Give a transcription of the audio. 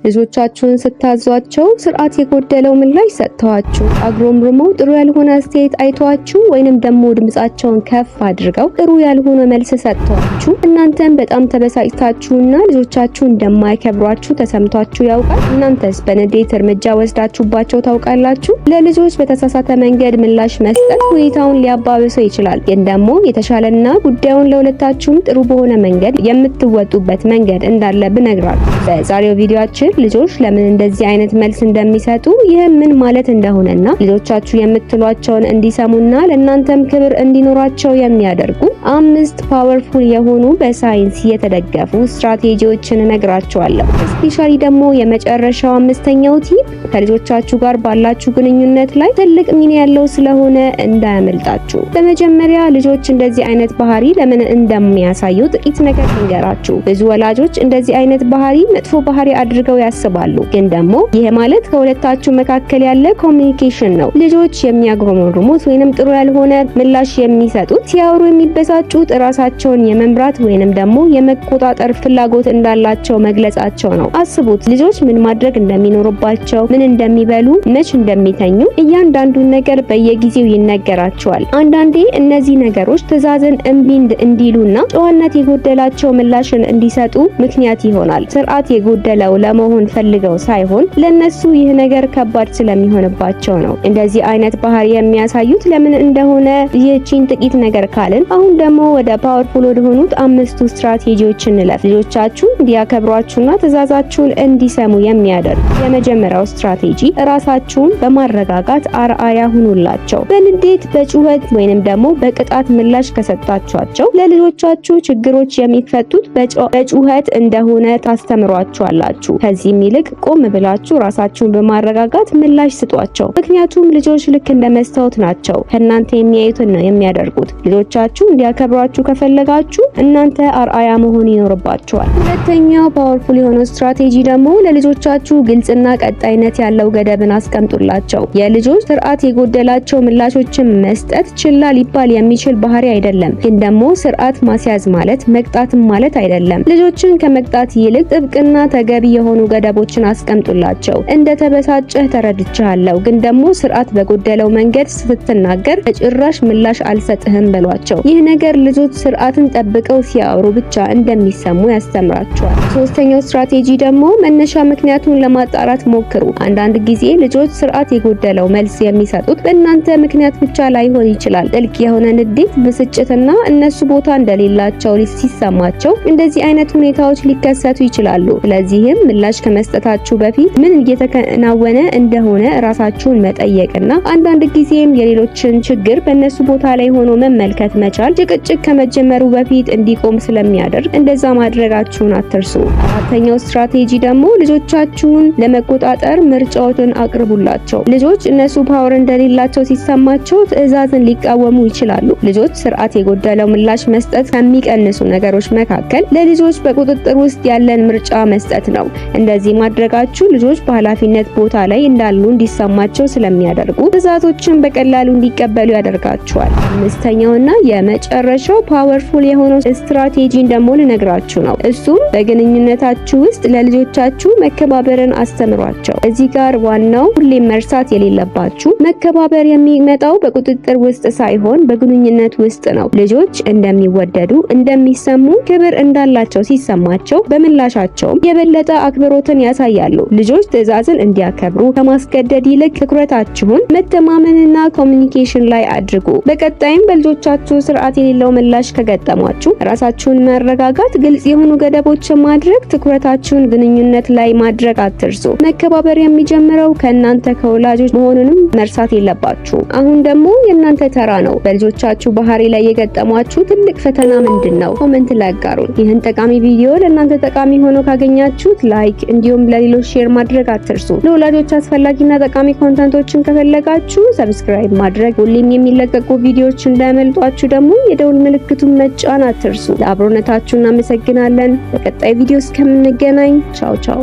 ልጆቻችሁን ስታዟቸው ስርዓት የጎደለው ምላሽ ሰጥተዋችሁ፣ አግሮምርመው ጥሩ ያልሆነ አስተያየት አይተዋችሁ ወይንም ደግሞ ድምጻቸውን ከፍ አድርገው ጥሩ ያልሆነ መልስ ሰጥተዋችሁ እናንተም በጣም ተበሳጭታችሁና ልጆቻችሁ እንደማይከብሯችሁ ተሰምቷችሁ ያውቃል? እናንተስ በንዴት እርምጃ ወስዳችሁባቸው ታውቃላችሁ? ለልጆች በተሳሳተ መንገድ ምላሽ መስጠት ሁኔታውን ሊያባብሰው ይችላል። ግን ደግሞ የተሻለና ጉዳዩን ለሁለታችሁም ጥሩ በሆነ መንገድ የምትወጡበት መንገድ እንዳለ ብነግራችሁ በዛሬው ቪዲዮአችን ልጆች ለምን እንደዚህ አይነት መልስ እንደሚሰጡ ይህም ምን ማለት እንደሆነና ልጆቻችሁ የምትሏቸውን እንዲሰሙና ለእናንተም ክብር እንዲኖራቸው የሚያደርጉ 5 ፓወርፉል የሆኑ በሳይንስ የተደገፉ ስትራቴጂዎችን እነግራችኋለሁ። ስፔሻሊ ደግሞ የመጨረሻው 5ኛው ቲፕ ከልጆቻችሁ ጋር ባላችሁ ግንኙነት ላይ ትልቅ ሚና ያለው ስለሆነ እንዳያመልጣችሁ። በመጀመሪያ ልጆች እንደዚህ አይነት ባህሪ ለምን እንደሚያሳዩ ጥቂት ነገር ልንገራችሁ። ብዙ ወላጆች እንደዚህ አይነት ባህሪ መጥፎ ባህሪ አድርገው ያስባሉ። ግን ደግሞ ይሄ ማለት ከሁለታችሁ መካከል ያለ ኮሚኒኬሽን ነው። ልጆች የሚያግሮመርሙት ወይንም ጥሩ ያልሆነ ምላሽ የሚሰጡት ሲያወሩ የሚበሳጩት ራሳቸውን የመምራት ወይንም ደግሞ የመቆጣጠር ፍላጎት እንዳላቸው መግለጻቸው ነው። አስቡት፣ ልጆች ምን ማድረግ እንደሚኖርባቸው፣ ምን እንደሚበሉ፣ መች እንደሚተኙ እያንዳንዱን ነገር በየጊዜው ይነገራቸዋል። አንዳንዴ እነዚህ ነገሮች ትዕዛዝን እምቢ እንዲሉና ጨዋነት የጎደላቸው ምላሽን እንዲሰጡ ምክንያት ይሆናል። ስርዓት የጎደለው ለመሆን ፈልገው ሳይሆን ለነሱ ይህ ነገር ከባድ ስለሚሆንባቸው ነው። እንደዚህ አይነት ባህሪ የሚያሳዩት ለምን እንደሆነ ይህቺን ጥቂት ነገር ካልን አሁን ደግሞ ወደ ፓወርፉል ወደሆኑት 5ቱ ስትራቴጂዎች እንለፍ። ልጆቻችሁ እንዲያከብሯችሁና ትዕዛዛችሁን እንዲሰሙ የሚያደርግ የመጀመሪያው ስትራቴጂ ራሳችሁን በማረጋጋት አርአያ ሁኑላቸው። በንዴት በጩኸት ወይንም ደግሞ በቅጣት ምላሽ ከሰጣችኋቸው ለልጆቻችሁ ችግሮች የሚፈቱት በጩኸት እንደሆነ ታስተምሯቸዋላችሁ። ከዚህም ይልቅ ቆም ብላችሁ ራሳችሁን በማረጋጋት ምላሽ ስጧቸው። ምክንያቱም ልጆች ልክ እንደ መስታወት ናቸው። ከእናንተ የሚያዩትን ነው የሚያደርጉት። ልጆቻችሁ እንዲያከብሯችሁ ከፈለጋችሁ እናንተ አርአያ መሆን ይኖርባችኋል። ሁለተኛው ፓወርፉል የሆነው ስትራቴጂ ደግሞ ለልጆቻችሁ ግልጽና ቀጣይነት ያለው ገደብን አስቀምጡላቸው። የልጆች ስርዓት የጎደላቸው ምላሾችን መስጠት ችላ ሊባል የሚችል ባህሪ አይደለም። ግን ደግሞ ስርዓት ማስያዝ ማለት መቅጣትም ማለት አይደለም። ልጆችን ከመቅጣት ይልቅ ጥብቅና ተገቢ የሆኑ ገደቦችን አስቀምጡላቸው። እንደ ተበሳጨህ ተረድቻለሁ፣ ግን ደግሞ ስርዓት በጎደለው መንገድ ስትናገር በጭራሽ ምላሽ አልሰጥህም በሏቸው። ይህ ነገር ልጆች ስርዓትን ጠብቀው ሲያወሩ ብቻ እንደሚሰሙ ያስተምራቸዋል። ሶስተኛው ስትራቴጂ ደግሞ መነሻ ምክንያቱን ለማጣራት ሞክሩ። አንዳንድ ጊዜ ልጆች ስርዓት የጎደለው መልስ የሚሰጡት በእናንተ ምክንያት ብቻ ላይሆን ይችላል። ጥልቅ የሆነ ንዴት፣ ብስጭትና እነሱ ቦታ እንደሌላቸው ሲሰማቸው እንደዚህ አይነት ሁኔታዎች ሊከሰቱ ይችላሉ። ስለዚህም ምላሽ ከመስጠታችሁ በፊት ምን እየተከናወነ እንደሆነ ራሳችሁን መጠየቅና አንዳንድ ጊዜም የሌሎችን ችግር በእነሱ ቦታ ላይ ሆኖ መመልከት መቻል ጭቅጭቅ ከመጀመሩ በፊት እንዲቆም ስለሚያደርግ እንደዛ ማድረጋችሁን አትርሱ። አራተኛው ስትራቴጂ ደግሞ ልጆቻችሁን ለመቆጣጠር ምርጫዎችን አቅርቡላቸው። ልጆች እነሱ ፓወር እንደሌላቸው ሲሰማቸው ትዕዛዝን ሊቃወሙ ይችላሉ። ልጆች ስርዓት የጎደለው ምላሽ መስጠት ከሚቀንሱ ነገሮች መካከል ለልጆች በቁጥጥር ውስጥ ያለን ምርጫ መስጠት ነው። እንደዚህ ማድረጋችሁ ልጆች በኃላፊነት ቦታ ላይ እንዳሉ እንዲሰማቸው ስለሚያደርጉ ትዕዛዞችን በቀላሉ እንዲቀበሉ ያደርጋቸዋል። አምስተኛውና የመጨረሻው ፓወርፉል የሆነው ስትራቴጂን ደግሞ ልነግራችሁ ነው። እሱም በግንኙነታችሁ ውስጥ ለልጆቻችሁ መከባበርን አስተምሯቸው። እዚህ ጋር ዋናው ሁሌም መርሳት የሌለባችሁ መከባበር የሚመጣው በቁጥጥር ውስጥ ሳይሆን በግንኙነት ውስጥ ነው። ልጆች እንደሚወደዱ፣ እንደሚሰሙ፣ ክብር እንዳላቸው ሲሰማቸው በምላሻቸውም የበለጠ አክብሮትን ያሳያሉ። ልጆች ትዕዛዝን እንዲያከብሩ ከማስገደድ ይልቅ ትኩረታችሁን መተማመንና ኮሚኒኬሽን ላይ አድርጉ። በቀጣይም በልጆቻችሁ ስርዓት የሌለው ምላሽ ከገጠሟችሁ ራሳችሁን ማረጋጋት፣ ግልጽ የሆኑ ገደቦችን ማድረግ፣ ትኩረታችሁን ግንኙነት ላይ ማድረግ አትርሱ። መከባበር የሚጀምረው ከእናንተ ከወላጆች መሆኑንም መርሳት የለባችሁ። አሁን ደግሞ የእናንተ ተራ ነው። በልጆቻችሁ ባህሪ ላይ የገጠሟችሁ ትልቅ ፈተና ምንድነው? ኮሜንት ላይ አጋሩን። ይህን ጠቃሚ ቪዲዮ ለእናንተ ጠቃሚ ሆኖ ካገኛችሁት ላይክ እንዲሁም ለሌሎች ሼር ማድረግ አትርሱ። ለወላጆች አስፈላጊና ጠቃሚ ኮንተንቶችን ከፈለጋችሁ ሰብስክራይብ ማድረግ፣ ሁሌም የሚለቀቁ ቪዲዮዎች እንዳያመልጧችሁ ደግሞ የደውል ምልክቱን መጫን አትርሱ። ለአብሮነታችሁ እናመሰግናለን። በቀጣይ ቪዲዮ እስከምንገናኝ ቻው ቻው።